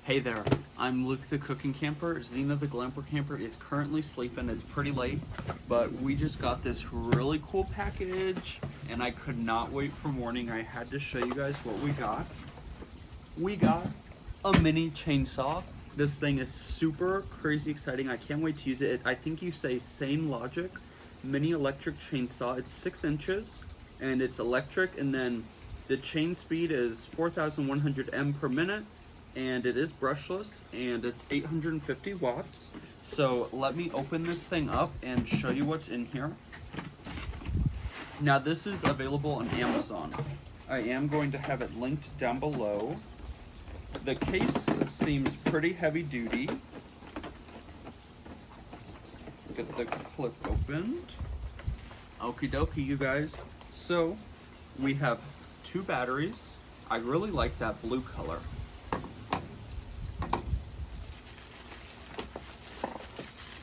Hey there, I'm Luke the Cookin Camper. Xena the Glamper Camper is currently sleeping. It's pretty late, but we just got this really cool package and I could not wait for morning. I had to show you guys what we got. We got a mini chainsaw. This thing is super crazy exciting. I can't wait to use it. I think you say Sainlogic mini electric chainsaw. It's 6 inches and it's electric, and then the chain speed is 4,100 M per minute. And it is brushless, and it's 850 watts. So let me open this thing up and show you what's in here. Now this is available on Amazon. I am going to have it linked down below. The case seems pretty heavy duty. Get the clip opened. Okie dokie, you guys. So we have 2 batteries. I really like that blue color.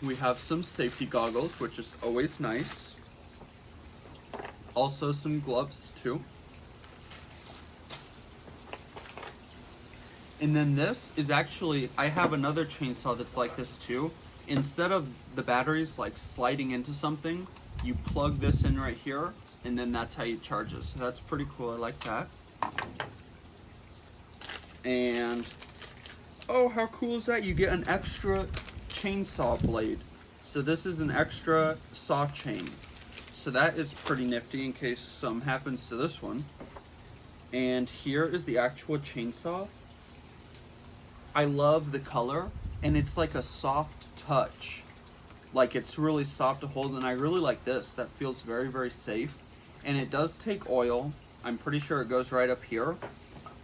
We have some safety goggles, which is always nice. Also some gloves too. And then this is actually, I have another chainsaw that's like this too. Instead of the batteries like sliding into something, you plug this in right here, and then that's how you charge it. So that's pretty cool, I like that. And, oh, how cool is that? You get an extra chainsaw blade. So this is an extra saw chain. So that is pretty nifty in case something happens to this one. And here is the actual chainsaw. I love the color, and it's like a soft touch. Like, it's really soft to hold, and I really like this. That feels very, very safe. And it does take oil. I'm pretty sure it goes right up here.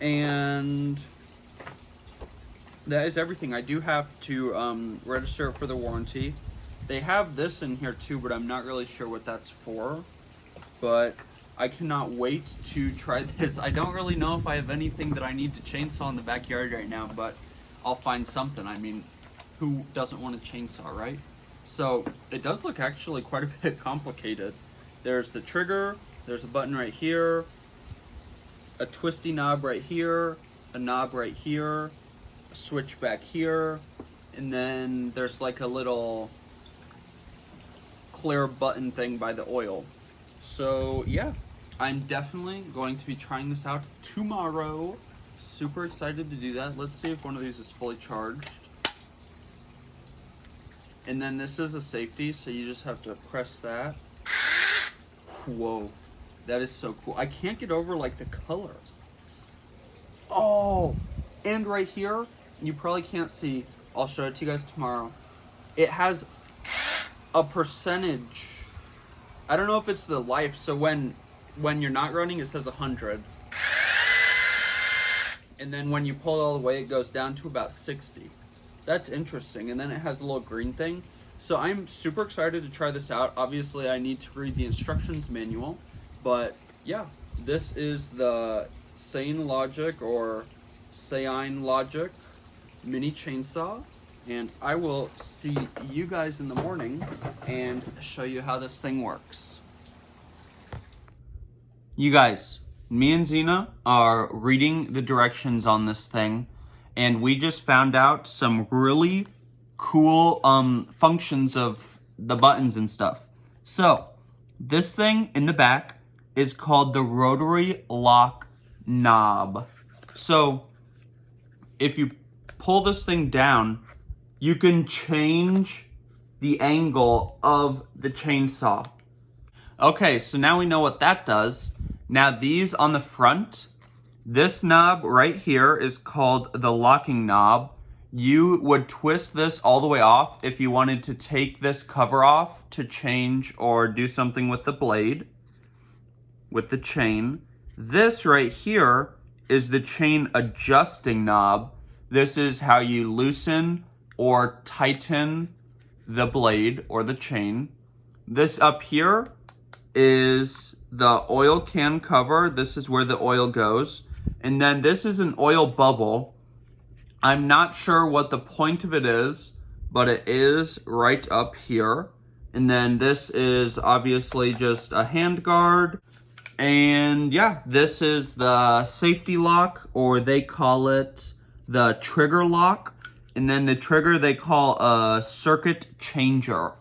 And that is everything. I do have to register it for the warranty. They have this in here too, but I'm not really sure what that's for. But I cannot wait to try this. I don't really know if I have anything that I need to chainsaw in the backyard right now, but I'll find something. I mean, who doesn't want a chainsaw, right? So it does look actually quite a bit complicated. There's the trigger, there's a button right here, a twisty knob right here, a knob right here, switch back here, and then there's like a little clear button thing by the oil. So yeah, I'm definitely going to be trying this out tomorrow. Super excited to do that. Let's see if one of these is fully charged. And then this is a safety, so you just have to press that. Whoa, that is so cool. I can't get over like the color. Oh, and right here, you probably can't see, I'll show it to you guys tomorrow. It has a percentage. I don't know if it's the life, so when you're not running, it says 100. And then when you pull it all the way, it goes down to about 60. That's interesting. And then it has a little green thing. So I'm super excited to try this out. Obviously, I need to read the instructions manual. But yeah, this is the Sainlogic or Sainlogic mini chainsaw, and I will see you guys in the morning and show you how this thing works. You guys, me and Xena are reading the directions on this thing, and we just found out some really cool functions of the buttons and stuff. So this thing in the back is called the rotary lock knob. So if you pull this thing down, you can change the angle of the chainsaw. Okay, so now we know what that does. Now these on the front, this knob right here is called the locking knob. You would twist this all the way off if you wanted to take this cover off to change or do something with the blade, with the chain. This right here is the chain adjusting knob. This is how you loosen or tighten the blade or the chain. This up here is the oil can cover. This is where the oil goes. And then this is an oil bubble. I'm not sure what the point of it is, but it is right up here. And then this is obviously just a hand guard. And yeah, this is the safety lock, or they call it the trigger lock, and then the trigger they call a circuit changer.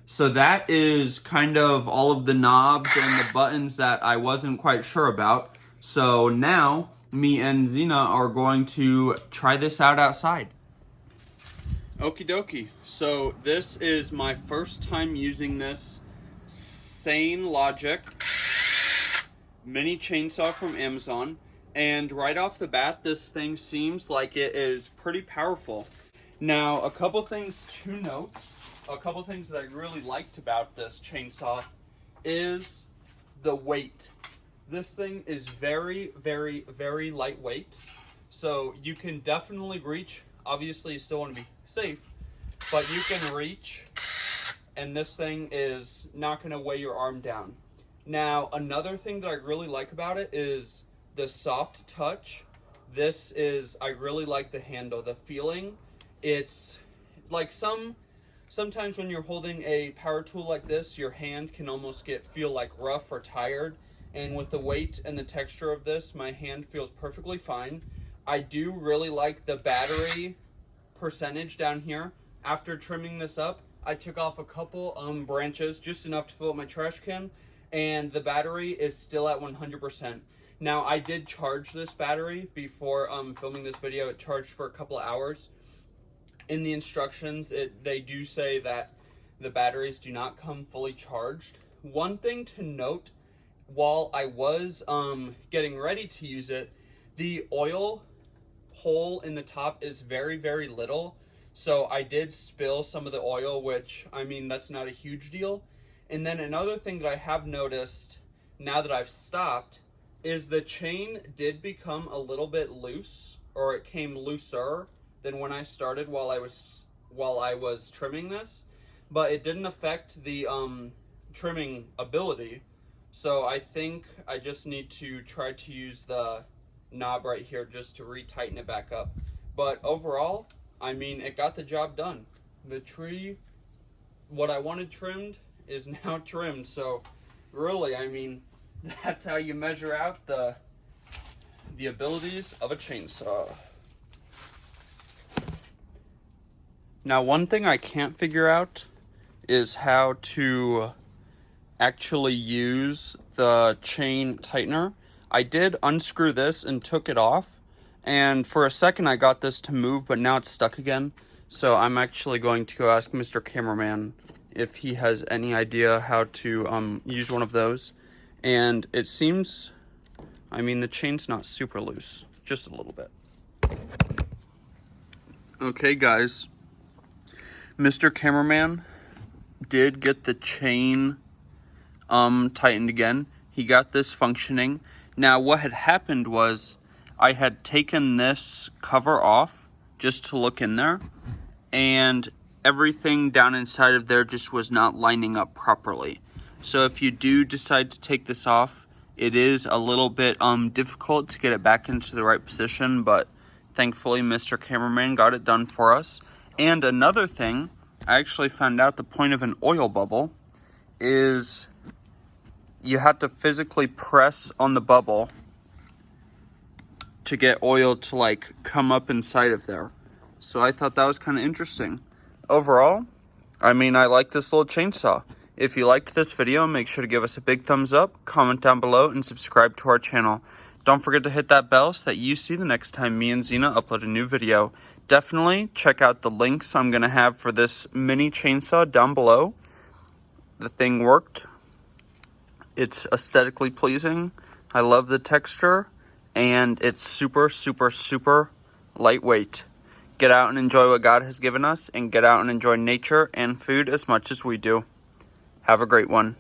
So that is kind of all of the knobs and the buttons that I wasn't quite sure about. So now me and Zena are going to try this out outside. Okie dokie. So this is my first time using this Sainlogic mini chainsaw from Amazon. And right off the bat, this thing seems like it is pretty powerful. Now, a couple things to note, a couple things that I really liked about this chainsaw is the weight. This thing is very, very, very lightweight. So you can definitely reach. Obviously, you still want to be safe, but you can reach, and this thing is not going to weigh your arm down. Now, another thing that I really like about it is the soft touch. I really like the handle, the feeling. It's like sometimes when you're holding a power tool like this, your hand can almost feel like rough or tired. And with the weight and the texture of this, my hand feels perfectly fine. I do really like the battery percentage down here. After trimming this up, I took off a couple branches, just enough to fill up my trash can, and the battery is still at 100%. Now, I did charge this battery before filming this video. It charged for a couple of hours. In the instructions, they do say that the batteries do not come fully charged. One thing to note, while I was getting ready to use it, the oil hole in the top is very, very little. So I did spill some of the oil, which, I mean, that's not a huge deal. And then another thing that I have noticed now that I've stopped is the chain did become a little bit loose, or it came looser than when I started while I was trimming this, but it didn't affect the trimming ability. So I think I just need to try to use the knob right here just to retighten it back up. But overall, I mean, it got the job done. The tree, what I wanted trimmed, is now trimmed. So really, I mean, that's how you measure out the abilities of a chainsaw. Now, one thing I can't figure out is how to actually use the chain tightener. I did unscrew this and took it off, and for a second I got this to move, but now it's stuck again. So I'm actually going to go ask Mr. Cameraman if he has any idea how to use one of those. And it seems, I mean, the chain's not super loose, just a little bit. Okay, guys, Mr. Cameraman did get the chain tightened again. He got this functioning. Now, what had happened was I had taken this cover off just to look in there, and everything down inside of there just was not lining up properly. So if you do decide to take this off, it is a little bit difficult to get it back into the right position, but thankfully Mr. Cameraman got it done for us. And another thing, I actually found out the point of an oil bubble is you have to physically press on the bubble to get oil to like come up inside of there. So I thought that was kind of interesting. Overall, I mean, I like this little chainsaw. If you liked this video, make sure to give us a big thumbs up, comment down below, and subscribe to our channel. Don't forget to hit that bell so that you see the next time me and Zena upload a new video. Definitely check out the links I'm going to have for this mini chainsaw down below. The thing worked. It's aesthetically pleasing. I love the texture, and it's super, super, super lightweight. Get out and enjoy what God has given us, and get out and enjoy nature and food as much as we do. Have a great one.